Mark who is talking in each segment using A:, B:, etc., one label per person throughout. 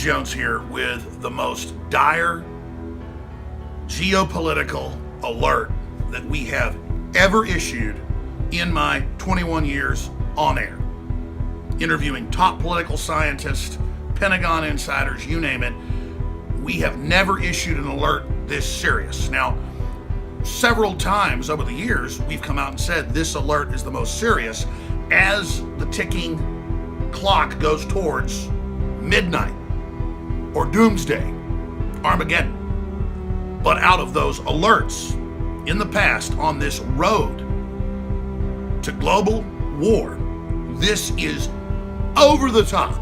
A: Alex Jones here with the most dire geopolitical alert that we have ever issued in my 21 years on air. Interviewing top political scientists, Pentagon insiders, you name it. We have never issued an alert this serious. Now, several times over the years, we've come out and said this alert is the most serious as the ticking clock goes towards midnight or doomsday, Armageddon. But out of those alerts in the past on this road to global war, this is over the top,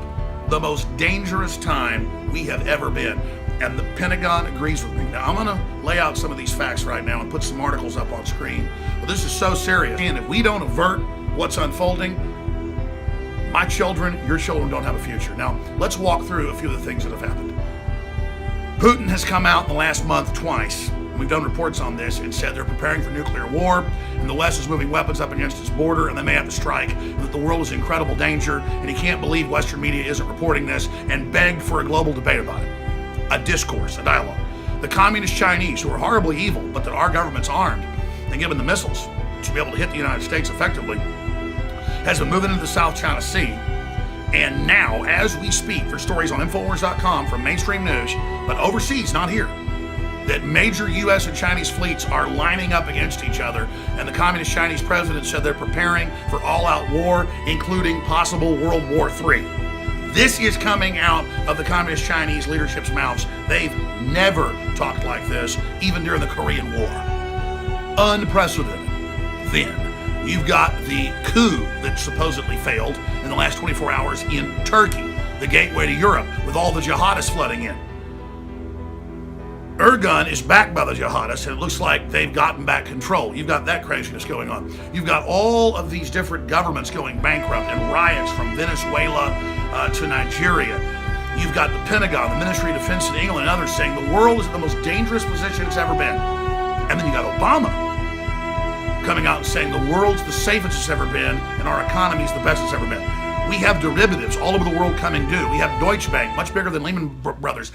A: the most dangerous time we have ever been. And the Pentagon agrees with me. Now, I'm gonna lay out some of these facts right now and put some articles up on screen. But this is so serious. And if we don't avert what's unfolding, my children, your children don't have a future. Now, let's walk through a few of the things that have happened. Putin has come out in the last month twice. We've done reports on this and said they're preparing for nuclear war, and the West is moving weapons up against its border, and they may have to strike, and that the world is in incredible danger, and he can't believe Western media isn't reporting this, and begged for a global debate about it. A discourse, a dialogue. The communist Chinese, who are horribly evil, but that our government's armed and given the missiles to be able to hit the United States effectively, has been moving into the South China Sea. And now, as we speak, for stories on Infowars.com from mainstream news, but overseas, not here, that major U.S. and Chinese fleets are lining up against each other, and the communist Chinese president said they're preparing for all-out war, including possible World War III. This is coming out of the communist Chinese leadership's mouths. They've never talked like this, even during the Korean War. Unprecedented. Then, you've got the coup that supposedly failed in the last 24 hours in Turkey, the gateway to Europe, with all the jihadists flooding in. Erdogan is backed by the jihadists, and it looks like they've gotten back control. You've got that craziness going on. You've got all of these different governments going bankrupt and riots from Venezuela to Nigeria. You've got the Pentagon, the Ministry of Defense in England, and others saying the world is in the most dangerous position it's ever been. And then you got Obama coming out and saying the world's the safest it's ever been, and our economy's the best it's ever been. We have derivatives all over the world coming due. We have Deutsche Bank, much bigger than Lehman Brothers,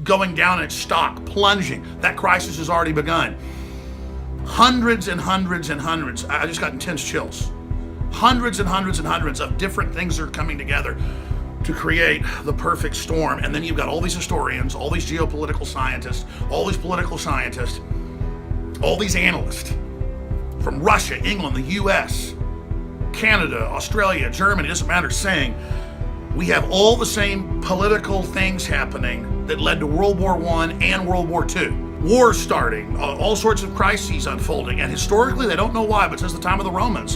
A: going down in its stock, plunging. That crisis has already begun. Hundreds and hundreds and hundreds. I just got intense chills. Hundreds and hundreds and hundreds of different things are coming together to create the perfect storm. And then you've got all these historians, all these geopolitical scientists, all these political scientists, all these analysts from Russia, England, the US, Canada, Australia, Germany, it doesn't matter, saying we have all the same political things happening that led to World War I and World War II. Wars starting, all sorts of crises unfolding, and historically they don't know why, but since the time of the Romans,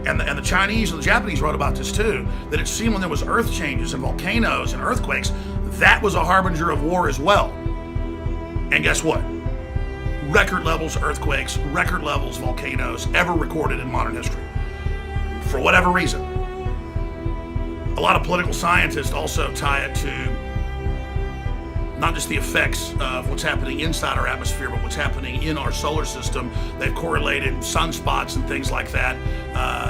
A: and the Chinese and the Japanese wrote about this too, that it seemed when there was earth changes and volcanoes and earthquakes, that was a harbinger of war as well. And guess what? Record levels earthquakes, record levels volcanoes ever recorded in modern history. For whatever reason. A lot of political scientists also tie it to not just the effects of what's happening inside our atmosphere, but what's happening in our solar system. They've correlated sunspots and things like that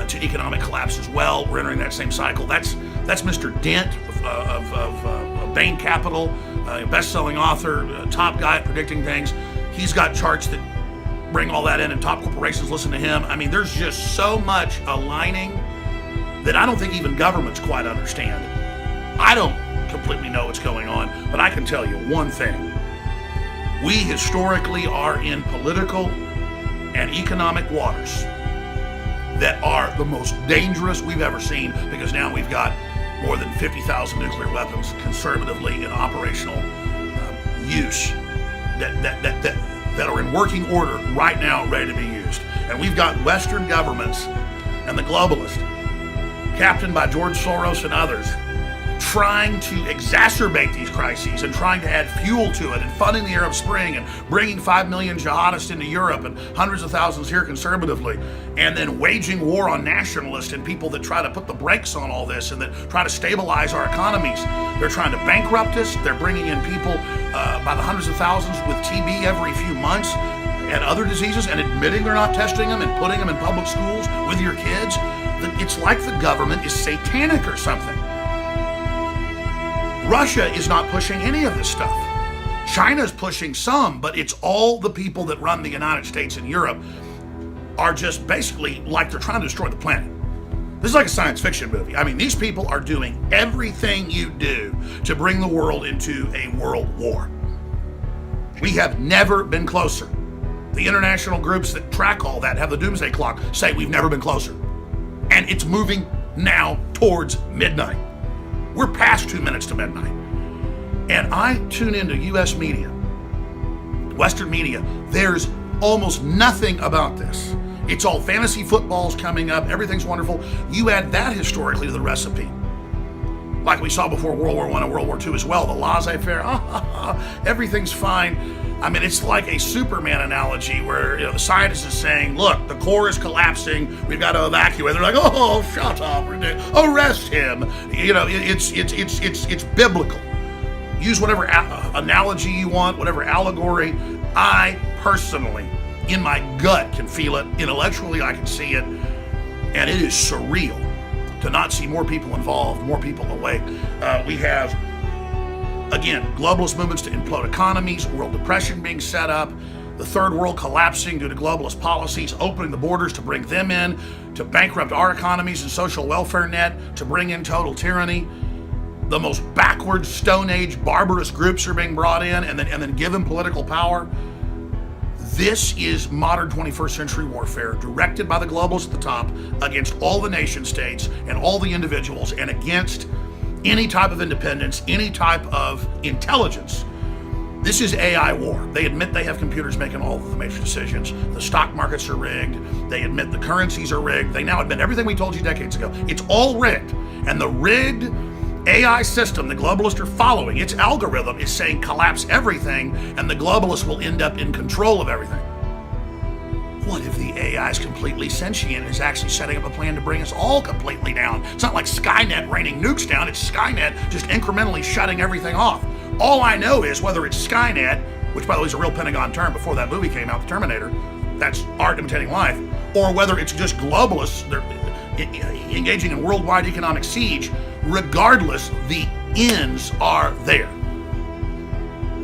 A: to economic collapse as well. We're entering that same cycle. That's Mr. Dent of Bain Capital, best-selling author, top guy at predicting things. He's got charts that bring all that in, and top corporations listen to him. I mean, there's just so much aligning that I don't think even governments quite understand. I don't completely know what's going on, but I can tell you one thing. We historically are in political and economic waters that are the most dangerous we've ever seen, because now we've got more than 50,000 nuclear weapons conservatively in operational use that are in working order right now, ready to be used. And we've got Western governments and the globalists, captained by George Soros and others, trying to exacerbate these crises and trying to add fuel to it and funding the Arab Spring and bringing 5 million jihadists into Europe and hundreds of thousands here conservatively, and then waging war on nationalists and people that try to put the brakes on all this and that try to stabilize our economies. They're trying to bankrupt us. They're bringing in people by the hundreds of thousands with TB every few months and other diseases, and admitting they're not testing them and putting them in public schools with your kids. It's like the government is satanic or something. Russia is not pushing any of this stuff. China's pushing some, but it's all the people that run the United States and Europe are just basically like they're trying to destroy the planet. This is like a science fiction movie. I mean, these people are doing everything you do to bring the world into a world war. We have never been closer. The international groups that track all that, have the doomsday clock, say we've never been closer. And it's moving now towards midnight. We're past 2 minutes to midnight. And I tune into US media, Western media. There's almost nothing about this. It's all fantasy footballs coming up. Everything's wonderful. You add that historically to the recipe. Like we saw before World War I and World War II as well, the laissez-faire, everything's fine. I mean, it's like a Superman analogy where the scientist is saying, look, the core is collapsing, we've got to evacuate. They're like, oh, shut up, arrest him. It's biblical. Use whatever analogy you want, whatever allegory. I personally, in my gut, can feel it. Intellectually, I can see it. And it is surreal to not see more people involved, more people awake. We have, again, globalist movements to implode economies, world depression being set up, the third world collapsing due to globalist policies, opening the borders to bring them in, to bankrupt our economies and social welfare net, to bring in total tyranny. The most backwards, Stone Age, barbarous groups are being brought in and then given political power. This is modern 21st century warfare directed by the globalists at the top against all the nation states and all the individuals and against any type of independence, any type of intelligence. This is AI war. They admit they have computers making all of the major decisions. The stock markets are rigged. They admit the currencies are rigged. They now admit everything we told you decades ago. It's all rigged. And the rigged AI system the globalists are following, its algorithm is saying collapse everything and the globalists will end up in control of everything. What if the AI is completely sentient and is actually setting up a plan to bring us all completely down? It's not like Skynet raining nukes down, it's Skynet just incrementally shutting everything off. All I know is whether it's Skynet, which by the way is a real Pentagon term before that movie came out, The Terminator, that's art imitating life, or whether it's just globalists, they're engaging in worldwide economic siege, regardless, the ends are there.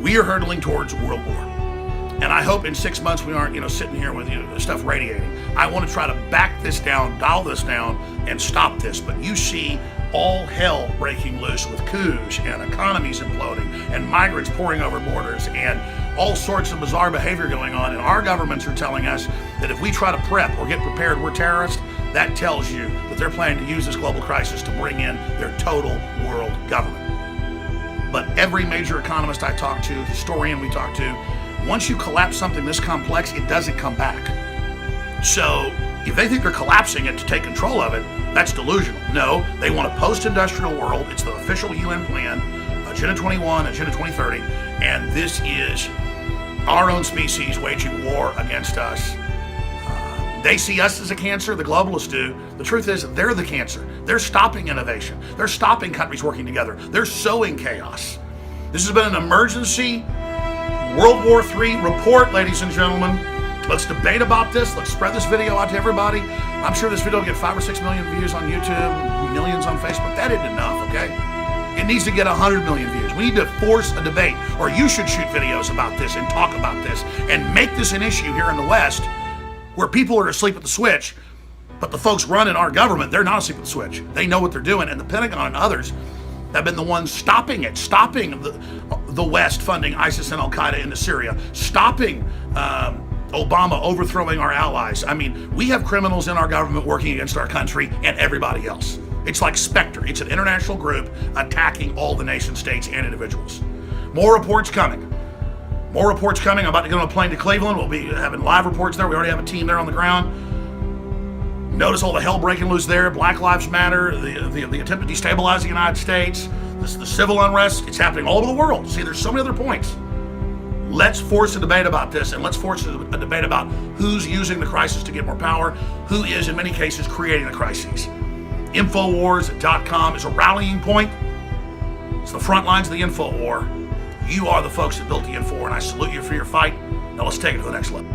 A: We are hurtling towards world war. And I hope in 6 months we aren't, sitting here with stuff radiating. I want to try to back this down, dial this down, and stop this. But you see all hell breaking loose with coups and economies imploding and migrants pouring over borders and all sorts of bizarre behavior going on. And our governments are telling us that if we try to prep or get prepared, we're terrorists. That tells you that they're planning to use this global crisis to bring in their total world government. But every major economist I talk to, historian we talk to, once you collapse something this complex, it doesn't come back. So if they think they're collapsing it to take control of it, that's delusional. No, they want a post-industrial world. It's the official UN plan, Agenda 21, Agenda 2030, and this is our own species waging war against us. They see us as a cancer, the globalists do. The truth is, they're the cancer. They're stopping innovation. They're stopping countries working together. They're sowing chaos. This has been an emergency World War III report, ladies and gentlemen. Let's debate about this. Let's spread this video out to everybody. I'm sure this video will get 5 or 6 million views on YouTube, millions on Facebook. That isn't enough, okay? It needs to get 100 million views. We need to force a debate, or you should shoot videos about this and talk about this and make this an issue here in the West, where people are asleep at the switch, but the folks running our government, they're not asleep at the switch. They know what they're doing, and the Pentagon and others have been the ones stopping it, stopping the West funding ISIS and Al-Qaeda into Syria, stopping Obama overthrowing our allies. I mean, we have criminals in our government working against our country and everybody else. It's like Spectre. It's an international group attacking all the nation states and individuals. More reports coming. More reports coming. I'm about to get on a plane to Cleveland. We'll be having live reports there. We already have a team there on the ground. Notice all the hell breaking loose there. Black Lives Matter, the attempt to destabilize the United States, the civil unrest. It's happening all over the world. See, there's so many other points. Let's force a debate about this, and let's force a debate about who's using the crisis to get more power, who is, in many cases, creating the crises. Infowars.com is a rallying point. It's the front lines of the info war. You are the folks that built the info war, and I salute you for your fight. Now let's take it to the next level.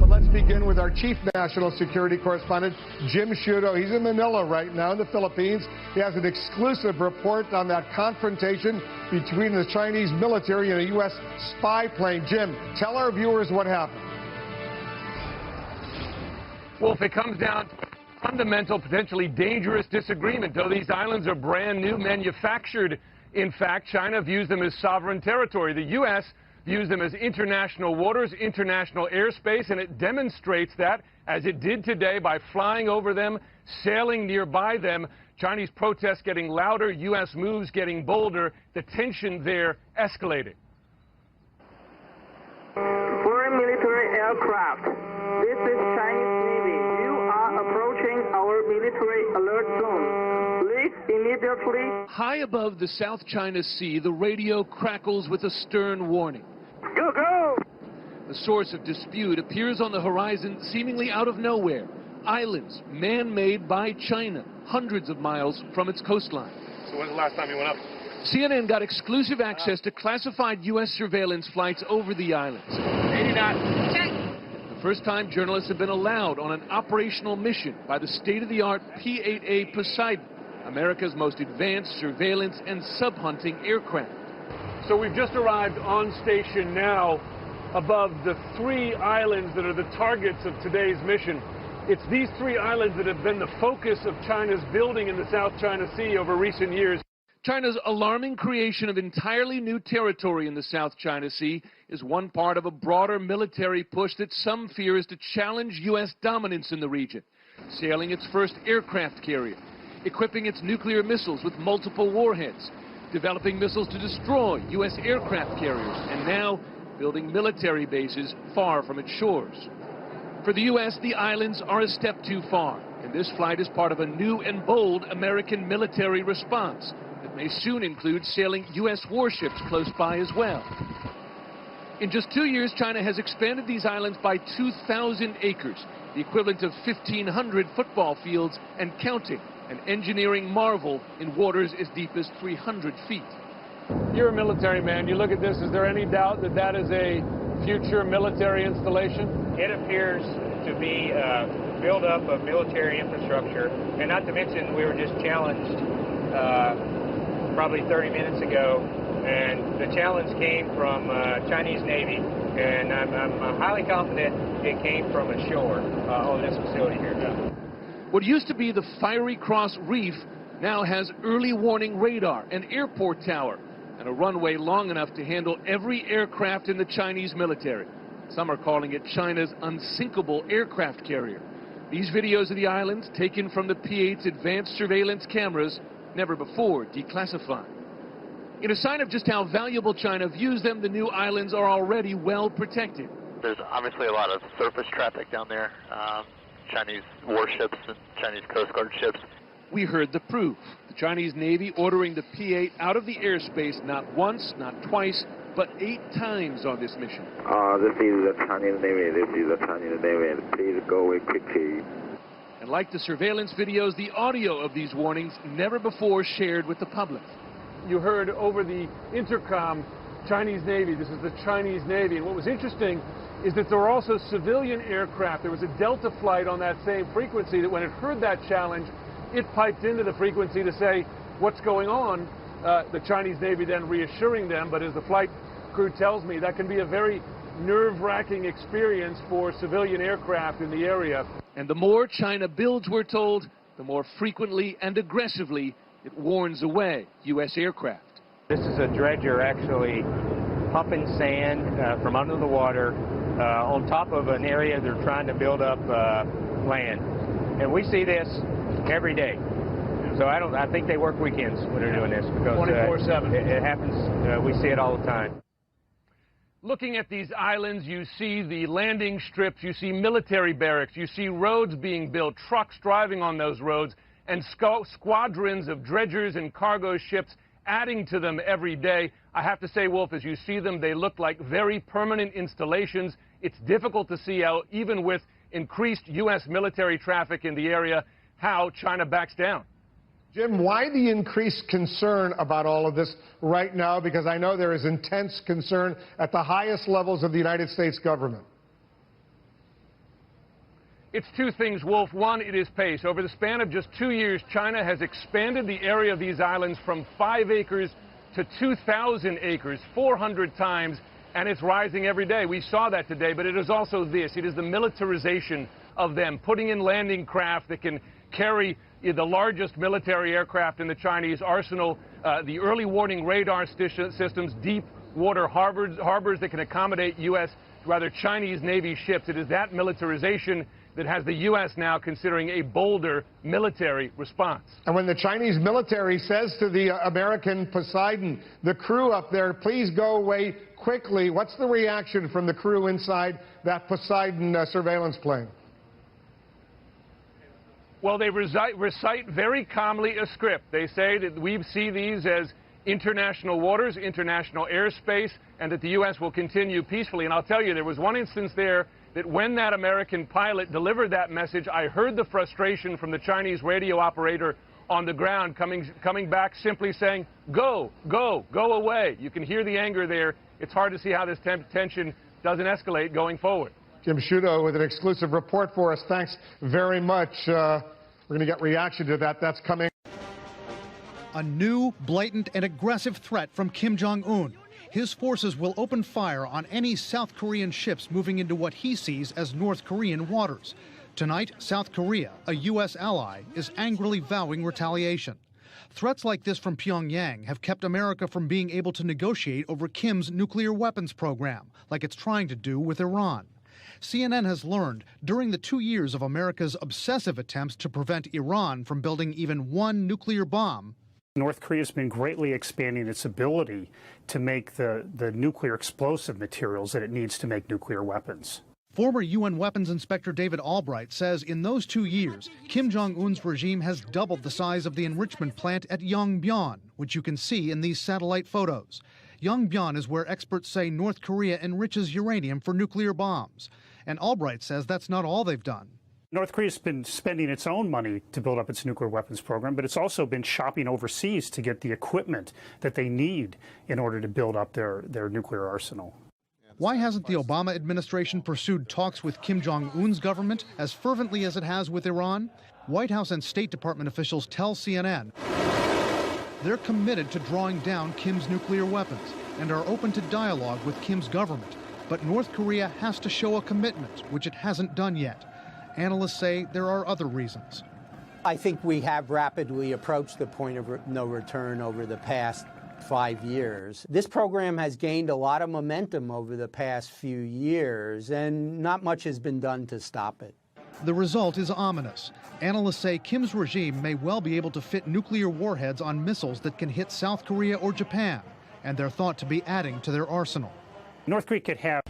B: But let's begin with our chief national security correspondent, Jim Sciutto. He's in Manila right now in the Philippines. He has an exclusive report on that confrontation between the Chinese military and a U.S. spy plane. Jim, tell our viewers what happened.
C: Wolf, it comes down to fundamental, potentially dangerous disagreement. Though these islands are brand new, manufactured, in fact, China views them as sovereign territory. The U.S. views them as international waters, international airspace, and it demonstrates that, as it did today, by flying over them, sailing nearby them. Chinese protests getting louder, U.S. moves getting bolder, the tension there escalating.
D: Foreign military aircraft. This is Chinese Navy. You are approaching our military alert zone. Leave immediately.
E: High above the South China Sea, the radio crackles with a stern warning.
D: Go, go!
E: The source of dispute appears on the horizon seemingly out of nowhere. Islands man-made by China, hundreds of miles from its coastline.
C: So when's the last time you went up?
E: CNN got exclusive access to classified U.S. surveillance flights over the islands.
C: 80 knots. Check.
E: The first time journalists have been allowed on an operational mission by the state-of-the-art P-8A Poseidon, America's most advanced surveillance and sub-hunting aircraft.
C: So we've just arrived on station now above the 3 islands that are the targets of today's mission. It's these 3 islands that have been the focus of China's building in the South China Sea over recent years.
E: China's alarming creation of entirely new territory in the South China Sea is one part of a broader military push that some fear is to challenge U.S. dominance in the region. Sailing its first aircraft carrier, equipping its nuclear missiles with multiple warheads, developing missiles to destroy U.S. aircraft carriers, and now building military bases far from its shores. For the U.S., the islands are a step too far, and this flight is part of a new and bold American military response that may soon include sailing U.S. warships close by as well. In just 2 years, China has expanded these islands by 2,000 acres, the equivalent of 1,500 football fields and counting, an engineering marvel in waters as deep as 300 feet.
C: You're a military man. You look at this, is there any doubt that that is a future military installation?
F: It appears to be build-up of military infrastructure, and not to mention we were just challenged probably 30 minutes ago, and the challenge came from Chinese Navy, and I'm highly confident it came from ashore on this facility here.
E: What used to be the Fiery Cross Reef now has early warning radar, an airport tower, and a runway long enough to handle every aircraft in the Chinese military. Some are calling it China's unsinkable aircraft carrier. These videos of the islands, taken from the P-8's advanced surveillance cameras, never before declassified. In a sign of just how valuable China views them, the new islands are already well protected.
G: There's obviously a lot of surface traffic down there, Chinese warships and Chinese Coast Guard ships.
E: We heard the proof. The Chinese Navy ordering the P-8 out of the airspace not once, not twice, but 8 times on this mission.
H: This is the Chinese Navy. This is the Chinese Navy. Please go away quickly.
E: And like the surveillance videos, the audio of these warnings never before shared with the public.
C: You heard over the intercom, Chinese Navy. This is the Chinese Navy. And what was interesting is that there were also civilian aircraft. There was a Delta flight on that same frequency that when it heard that challenge, it piped into the frequency to say, what's going on? The Chinese Navy then reassuring them, but as the flight crew tells me, that can be a very nerve-wracking experience for civilian aircraft in the area.
E: And the more China builds, we're told, the more frequently and aggressively it warns away U.S. aircraft.
F: This is a dredger actually pumping sand from under the water on top of an area they're trying to build up land. And we see this every day. So I think they work weekends when they're doing this because
C: 24/7.
F: It happens. We see it all the time.
C: Looking at these islands, you see the landing strips, you see military barracks, you see roads being built, trucks driving on those roads, and squadrons of dredgers and cargo ships adding to them every day. I have to say, Wolf, as you see them, they look like very permanent installations. It's difficult to see how, even with increased U.S. military traffic in the area, how China backs down.
B: Jim, why the increased concern about all of this right now? Because I know there is intense concern at the highest levels of the United States government.
C: It's two things, Wolf. One, it is pace. Over the span of just 2 years, China has expanded the area of these islands from 5 acres to 2,000 acres, 400 times, and it's rising every day. We saw that today, but it is also this. It is the militarization of them, putting in landing craft that can carry the largest military aircraft in the Chinese arsenal, the early warning radar systems, deep water harbors that can accommodate Chinese Navy ships. It is that militarization that has the U.S. now considering a bolder military response.
B: And when the Chinese military says to the American Poseidon, the crew up there, please go away quickly, what's the reaction from the crew inside that Poseidon surveillance plane?
C: Well, they recite very calmly a script. They say that we see these as international waters, international airspace, and that the U.S. will continue peacefully. And I'll tell you, there was one instance there that when that American pilot delivered that message, I heard the frustration from the Chinese radio operator on the ground coming back simply saying, go, go, go away. You can hear the anger there. It's hard to see how this tension doesn't escalate going forward.
B: Jim Sciutto with an exclusive report for us. Thanks very much. We're going to get reaction to that. That's coming.
I: A new, blatant, and aggressive threat from Kim Jong-un. His forces will open fire on any South Korean ships moving into what he sees as North Korean waters. Tonight, South Korea, a U.S. ally, is angrily vowing retaliation. Threats like this from Pyongyang have kept America from being able to negotiate over Kim's nuclear weapons program, like it's trying to do with Iran. CNN has learned during the 2 years of America's obsessive attempts to prevent Iran from building even one nuclear bomb,
J: North Korea has been greatly expanding its ability to make the nuclear explosive materials that it needs to make nuclear weapons.
I: Former UN Weapons Inspector David Albright says in those 2 years, Kim Jong-un's regime has doubled the size of the enrichment plant at Yongbyon, which you can see in these satellite photos. Yongbyon is where experts say North Korea enriches uranium for nuclear bombs. And Albright says that's not all they've done.
J: North Korea's been spending its own money to build up its nuclear weapons program, but it's also been shopping overseas to get the equipment that they need in order to build up their nuclear arsenal.
I: Why hasn't the Obama administration pursued talks with Kim Jong-un's government as fervently as it has with Iran? White House and State Department officials tell CNN they're committed to drawing down Kim's nuclear weapons and are open to dialogue with Kim's government. But North Korea has to show a commitment, which it hasn't done yet. Analysts say there are other reasons.
K: I think we have rapidly approached the point of no return over the past 5 years. This program has gained a lot of momentum over the past few years, and not much has been done to stop it.
I: The result is ominous. Analysts say Kim's regime may well be able to fit nuclear warheads on missiles that can hit South Korea or Japan, and they're thought to be adding to their arsenal.
J: North Korea could have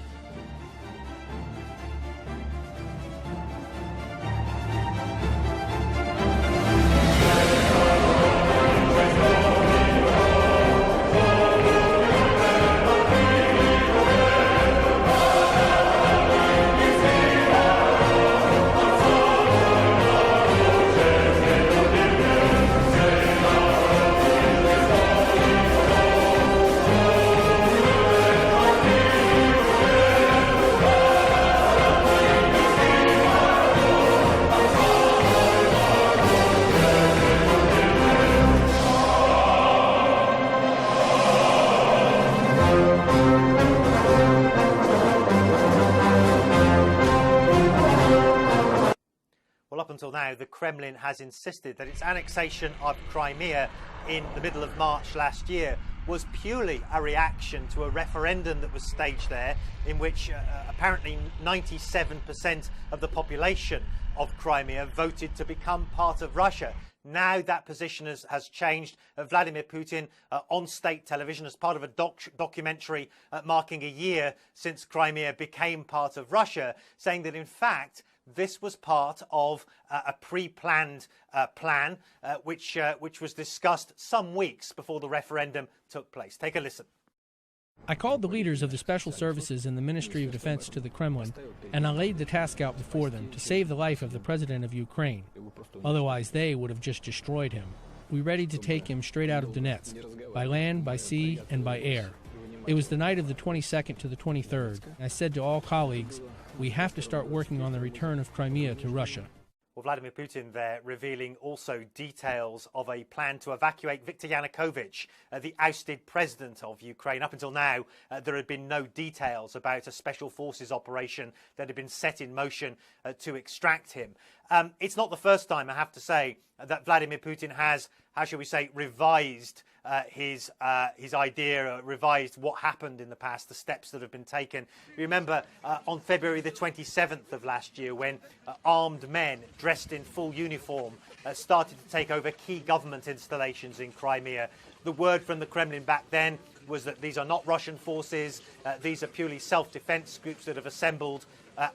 L: until now, the Kremlin has insisted that its annexation of Crimea in the middle of March last year was purely a reaction to a referendum that was staged there, in which apparently 97% of the population of Crimea voted to become part of Russia. Now that position has changed. Vladimir Putin on state television as part of a documentary marking a year since Crimea became part of Russia, saying that in fact this was part of a pre-planned plan which was discussed some weeks before the referendum took place. Take a listen.
M: I called the leaders of the special services and the Ministry of Defense to the Kremlin, and I laid the task out before them to save the life of the president of Ukraine. Otherwise, they would have just destroyed him. We readied to take him straight out of Donetsk, by land, by sea, and by air. It was the night of the 22nd to the 23rd. I said to all colleagues, We have to start working on the return of Crimea to Russia.
L: Well, Vladimir Putin there revealing also details of a plan to evacuate Viktor Yanukovych, the ousted president of Ukraine. Up until now, there had been no details about a special forces operation that had been set in motion to extract him. It's not the first time, I have to say, that Vladimir Putin has, how shall we say, revised his idea, revised what happened in the past, the steps that have been taken. You remember on February the 27th of last year when armed men dressed in full uniform started to take over key government installations in Crimea. The word from the Kremlin back then was that these are not Russian forces, these are purely self-defense groups that have assembled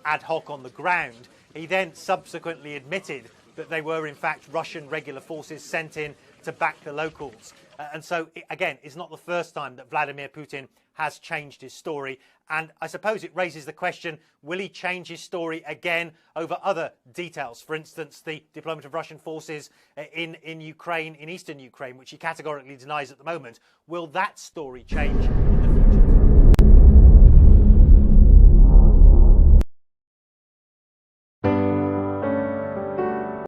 L: ad hoc on the ground. He then subsequently admitted that they were in fact Russian regular forces sent in to back the locals. And so, again, it's not the first time that Vladimir Putin has changed his story. And I suppose it raises the question, will he change his story again over other details? For instance, the deployment of Russian forces in Ukraine, in eastern Ukraine, which he categorically denies at the moment. Will that story change in the future?